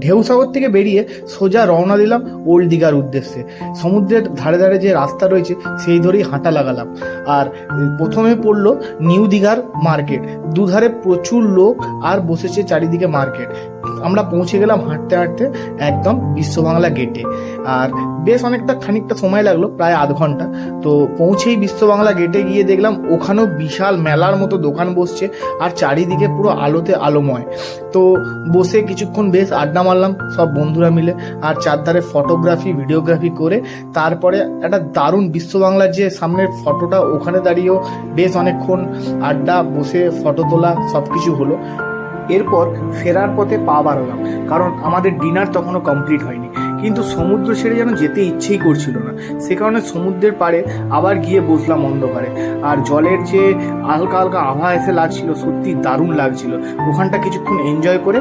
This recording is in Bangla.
ঢেউসাগর থেকে বেরিয়ে সোজা রওনা দিলাম ওল্ড দীঘার উদ্দেশ্যে। সমুদ্রের ধারে ধারে যে রাস্তা রয়েছে সেই ধরেই হাঁটা লাগালাম। আর প্রথমে পড়লো নিউ দীঘার মার্কেট। দুধারে প্রচুর লোক আর বসেছে চারিদিকে মার্কেট। আমরা পৌঁছে গেলাম হাঁটতে হাঁটতে একদম বিশ্ববাংলা গেটে। আর বেশ খানিকটা সময় লাগলো, প্রায় আধ ঘন্টা। তো পৌঁছেই বিশ্ববাংলা গেটে গিয়ে দেখলাম ওখানেও বিশাল মেলার মতো দোকান বসছে আর চারিদিকে পুরো আলোতে আলোময়। তো বসে কিছুক্ষণ বেশ আড্ডা মারলাম সব বন্ধুরা মিলে, আর চারধারে ফটোগ্রাফি ভিডিওগ্রাফি করে তারপরে একটা দারুণ বিশ্ববাংলার যে সামনের ফটোটা, ওখানে দাঁড়িয়েও বেশ অনেকক্ষণ আড্ডা, বসে ফটো তোলা সব কিছু হলো। এরপর ফেরার পথে পা বাড়ালাম, কারণ আমাদের ডিনার তখনও কমপ্লিট হয়নি। কিন্তু সমুদ্র ছেড়ে যেন যেতে ইচ্ছেই করছিল না, সে কারণে সমুদ্রের পাড়ে আবার গিয়ে বসলাম অন্ধকারে। আর জলের যে হালকা হালকা আভা এসে লাগছিল, সত্যি দারুণ লাগছিল। ওখানটা কিছুক্ষণ এনজয় করে